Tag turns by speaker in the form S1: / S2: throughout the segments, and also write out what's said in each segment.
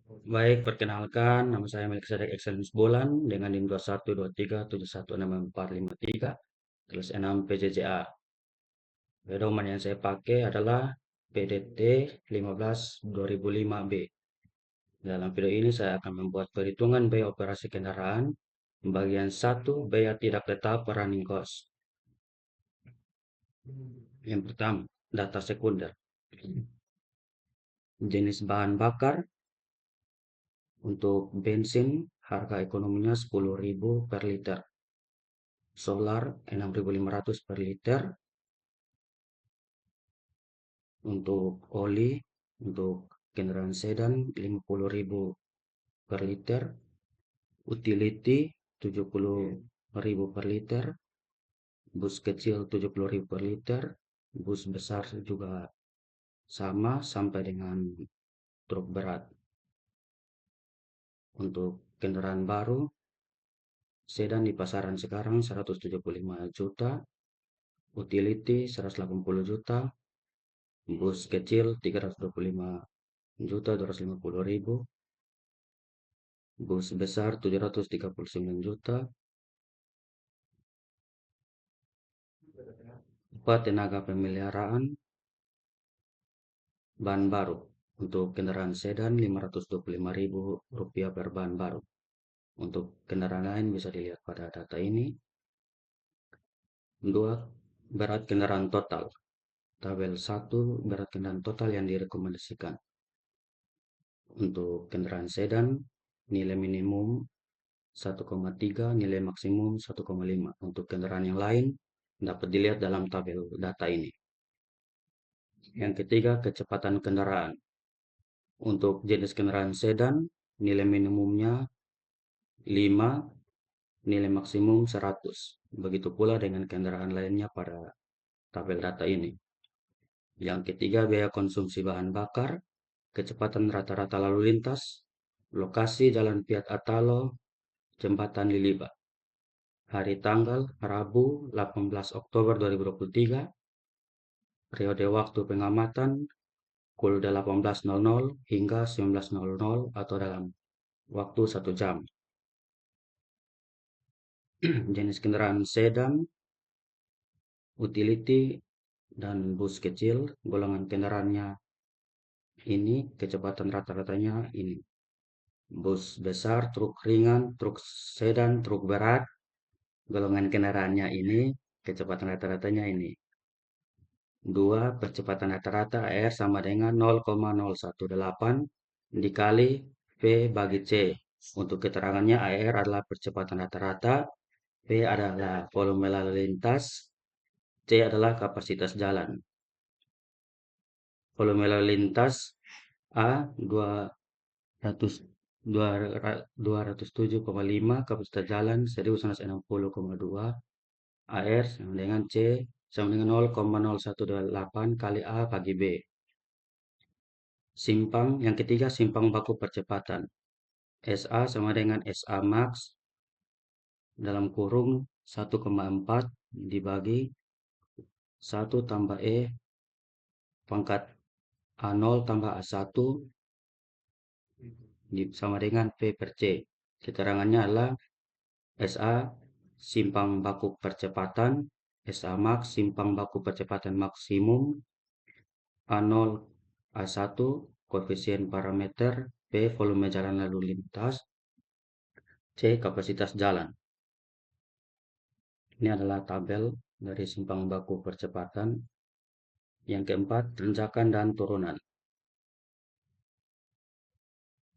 S1: Baik, perkenalkan, nama saya Melkisedek Excellence Bulan dengan NIM 2123716453 terus 6 PJJA. Pedoman yang saya pakai adalah PDT 15 2005B. Dalam video ini saya akan membuat perhitungan biaya operasi kendaraan bagian 1 biaya tidak tetap running cost. Yang pertama, data sekunder. Jenis bahan bakar untuk bensin harga ekonominya 10.000 per liter. Solar 6.500 per liter. Untuk oli untuk kendaraan sedan 50.000 per liter. Utility 70.000 per liter. Bus kecil 70.000 per liter. Bus besar juga sama sampai dengan truk berat. Untuk kendaraan baru sedan di pasaran sekarang 175 juta, utility 180 juta, bus kecil 325 juta 250 ribu, bus besar 739 juta, 4 tenaga pemeliharaan, ban baru. Untuk kendaraan sedan 525 ribu rupiah per ban baru. Untuk kendaraan lain bisa dilihat pada data ini. 2. Berat kendaraan total. Tabel 1, berat kendaraan total yang direkomendasikan. Untuk kendaraan sedan, nilai minimum 1,3, nilai maksimum 1,5. Untuk kendaraan yang lain, dapat dilihat dalam tabel data ini. Yang ketiga, kecepatan kendaraan. Untuk jenis kendaraan sedan, nilai minimumnya 5, nilai maksimum 100. Begitu pula dengan kendaraan lainnya pada tabel data ini. Yang ketiga, biaya konsumsi bahan bakar, kecepatan rata-rata lalu lintas, lokasi Jalan Piat Atalo, Jembatan Liliba. Hari tanggal Rabu 18 Oktober 2023, periode waktu pengamatan pukul 18.00 hingga 19.00 atau dalam waktu 1 jam. Jenis kendaraan sedan, utility, dan bus kecil, golongan kendaraannya ini, kecepatan rata-ratanya ini. Bus besar, truk ringan, truk sedan, truk berat, golongan kendaraannya ini, kecepatan rata-ratanya ini. 2. Percepatan rata-rata R sama dengan 0,018 dikali V bagi C. Untuk keterangannya, AR adalah percepatan rata-rata, V adalah volume lalu lintas, C adalah kapasitas jalan. Volume lalu lintas A 207,5, kapasitas jalan 1.160,2, AR sama dengan C sama dengan 0,018 kali A bagi B. Simpang yang ketiga, simpang baku percepatan. SA sama dengan SA max dalam kurung 1,4 dibagi 1 tambah E pangkat A0 tambah A1 sama dengan V per C. Keterangannya adalah SA simpang baku percepatan, SA max simpang baku percepatan maksimum, A0 A1 koefisien parameter, P volume jalan lalu lintas, C kapasitas jalan. Ini adalah tabel dari simpang baku percepatan. Yang keempat, tanjakan dan turunan.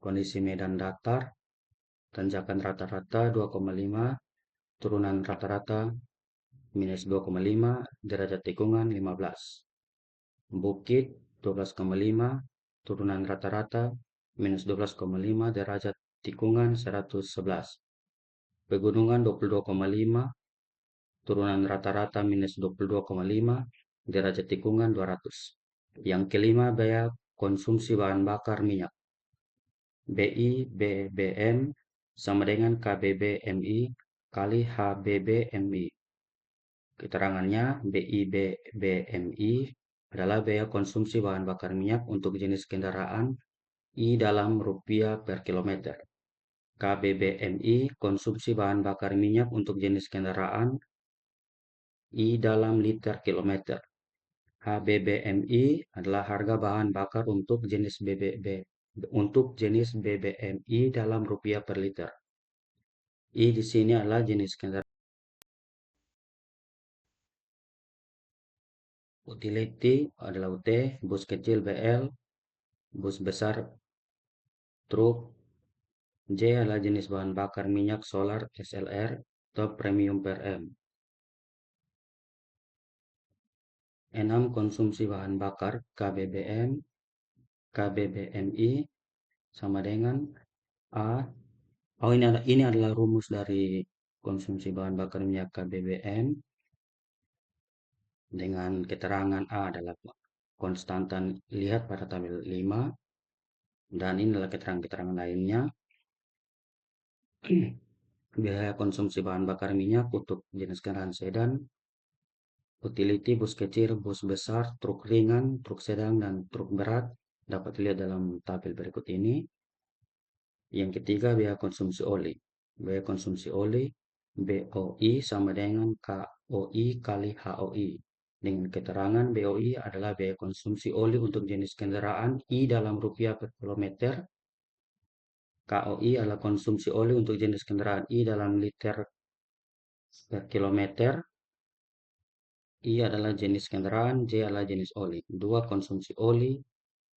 S1: Kondisi medan datar, tanjakan rata-rata 2,5, turunan rata-rata minus 2,5, derajat tikungan 15. Bukit 12,5, turunan rata-rata minus 12,5, derajat tikungan 111. Pegunungan 22,5, turunan rata-rata minus 22,5, derajat tikungan 200. Yang kelima, biaya konsumsi bahan bakar minyak. BI BBM sama dengan KBB MI kali HBB MI. Keterangannya, BI BBMI adalah biaya konsumsi bahan bakar minyak untuk jenis kendaraan I dalam rupiah per kilometer. KBBMI konsumsi bahan bakar minyak untuk jenis kendaraan I dalam liter kilometer. HBBMI adalah harga bahan bakar untuk jenis BBMI dalam rupiah per liter. I di sini adalah jenis kendaraan. Utility adalah UT, bus kecil BL, bus besar truk. J adalah jenis bahan bakar minyak solar SLR atau premium per M. 6. Konsumsi bahan bakar KBBMI sama dengan A. Oh, ini adalah rumus dari konsumsi bahan bakar minyak KBBM dengan keterangan A adalah konstantan, lihat pada tabel 5, dan ini adalah keterangan-keterangan lainnya. Biaya konsumsi bahan bakar minyak untuk jenis kendaraan sedan, utility, bus kecil, bus besar, truk ringan, truk sedang, dan truk berat dapat dilihat dalam tabel berikut ini. Yang ketiga, biaya konsumsi oli. Biaya konsumsi oli BOI sama dengan KOI kali HOI. Dengan keterangan BOI adalah biaya konsumsi oli untuk jenis kendaraan I dalam rupiah per kilometer. KOI adalah konsumsi oli untuk jenis kendaraan I dalam liter per kilometer. I adalah jenis kendaraan, J adalah jenis oli. 2. Konsumsi oli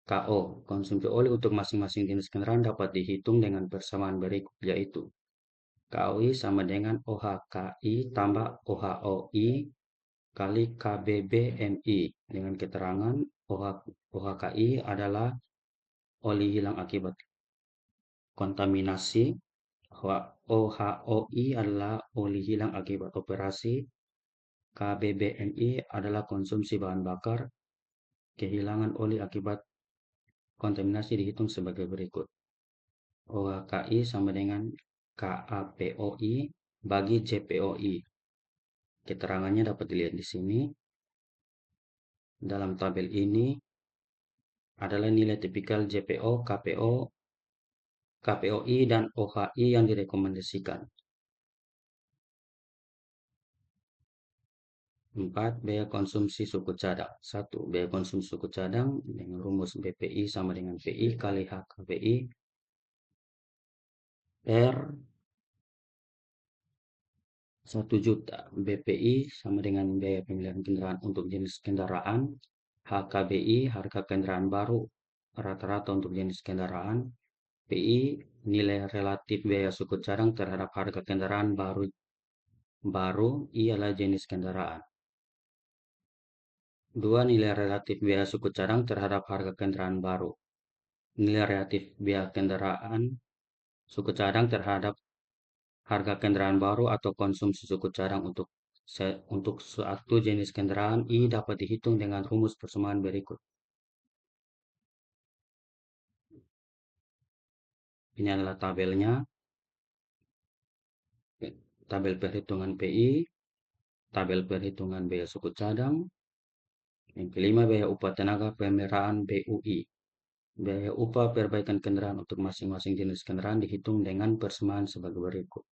S1: KO. Konsumsi oli untuk masing-masing jenis kendaraan dapat dihitung dengan persamaan berikut, yaitu KOI sama dengan OHKI tambah OHOI kali KBBMI. Dengan keterangan OHKI adalah oli hilang akibat kontaminasi. OHOI adalah oli hilang akibat operasi. KBBMI adalah konsumsi bahan bakar. Kehilangan oli akibat kontaminasi dihitung sebagai berikut. OHKI sama dengan KAPOI bagi JPOI. Keterangannya dapat dilihat di sini. Dalam tabel ini adalah nilai tipikal JPO, KPO, KPOI, dan OHI yang direkomendasikan. 4. Biaya konsumsi suku cadang. 1. Biaya konsumsi suku cadang dengan rumus BPI sama dengan PI kali HKPI per 1 juta. BPI sama dengan biaya pemilihan kendaraan untuk jenis kendaraan. HKBI harga kendaraan baru rata-rata untuk jenis kendaraan. PI nilai relatif biaya suku cadang terhadap harga kendaraan baru ialah jenis kendaraan. 2. Nilai relatif biaya suku cadang terhadap harga kendaraan baru. Nilai relatif biaya kendaraan suku cadang terhadap harga kendaraan baru atau konsumsi suku cadang untuk suatu jenis kendaraan I dapat dihitung dengan rumus persamaan berikut. Ini adalah tabelnya. Tabel perhitungan PI, tabel perhitungan biaya suku cadang. Yang kelima, biaya upah tenaga pemeliharaan BUI. Biaya upah perbaikan kendaraan untuk masing-masing jenis kendaraan dihitung dengan persamaan sebagai berikut.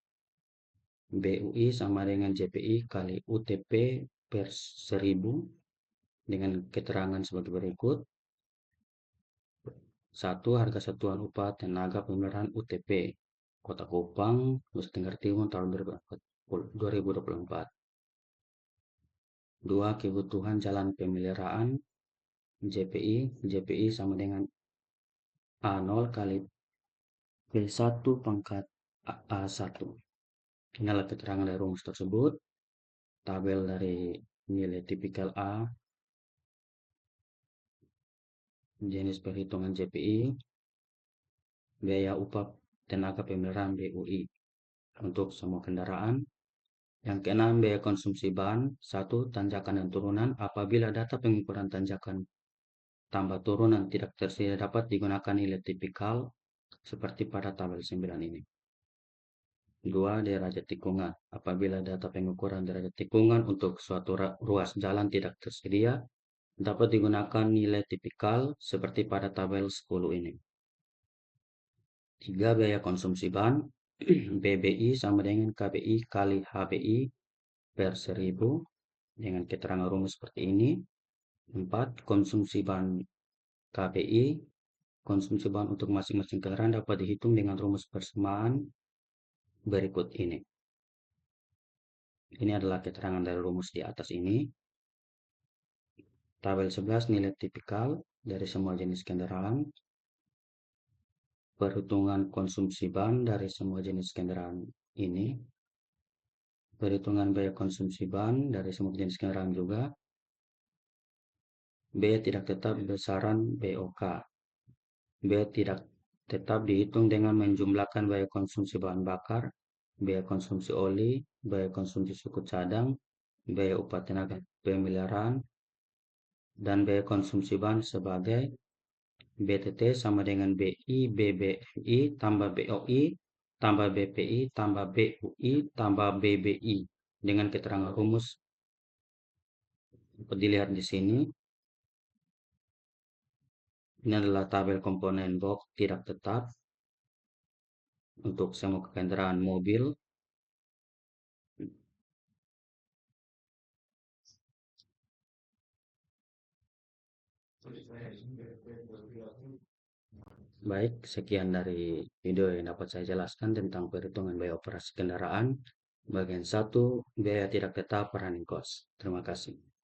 S1: BUI sama dengan JPI kali UTP per 1000 dengan keterangan sebagai berikut. 1. Harga satuan upah tenaga pemeliharaan UTP Kota Kupang, Nusa Tenggara Timur tahun 2024. 2. Kebutuhan jalan pemeliharaan JPI sama dengan A0 kali P1 pangkat A1. Inilah keterangan dari rumus tersebut. Tabel dari nilai tipikal A, jenis perhitungan JPI, biaya upah tenaga pemeliharaan BUI untuk semua kendaraan. Yang keenam, biaya konsumsi bahan. 1. Tanjakan dan turunan. Apabila data pengukuran tanjakan tambah turunan tidak tersedia dapat digunakan nilai tipikal seperti pada tabel 9 ini. 2. Derajat tikungan. Apabila data pengukuran derajat tikungan untuk suatu ruas jalan tidak tersedia, dapat digunakan nilai tipikal seperti pada tabel 10 ini. 3. Biaya konsumsi bahan BBI sama dengan KBI kali HBI per 1000 dengan keterangan rumus seperti ini. 4. Konsumsi bahan KBI. Konsumsi bahan untuk masing-masing kendaraan dapat dihitung dengan rumus persamaan berikut ini. Ini adalah keterangan dari rumus di atas ini. Tabel 11 nilai tipikal dari semua jenis kendaraan. Perhitungan konsumsi bahan dari semua jenis kendaraan ini. Perhitungan biaya konsumsi bahan dari semua jenis kendaraan juga. Biaya tidak tetap besaran BOK. Biaya tidak tetap dihitung dengan menjumlahkan biaya konsumsi bahan bakar, biaya konsumsi oli, biaya konsumsi suku cadang, biaya upah tenaga pemeliharaan, dan biaya konsumsi bahan sebagai BTT sama dengan BI, BBMI, tambah BOI, tambah BPI, tambah BUI, tambah BBI. Dengan keterangan rumus dapat dilihat di sini. Ini adalah tabel komponen box tidak tetap untuk semua kendaraan mobil. Baik, sekian dari video yang dapat saya jelaskan tentang perhitungan biaya operasi kendaraan. Bagian 1, biaya tidak tetap running cost. Terima kasih.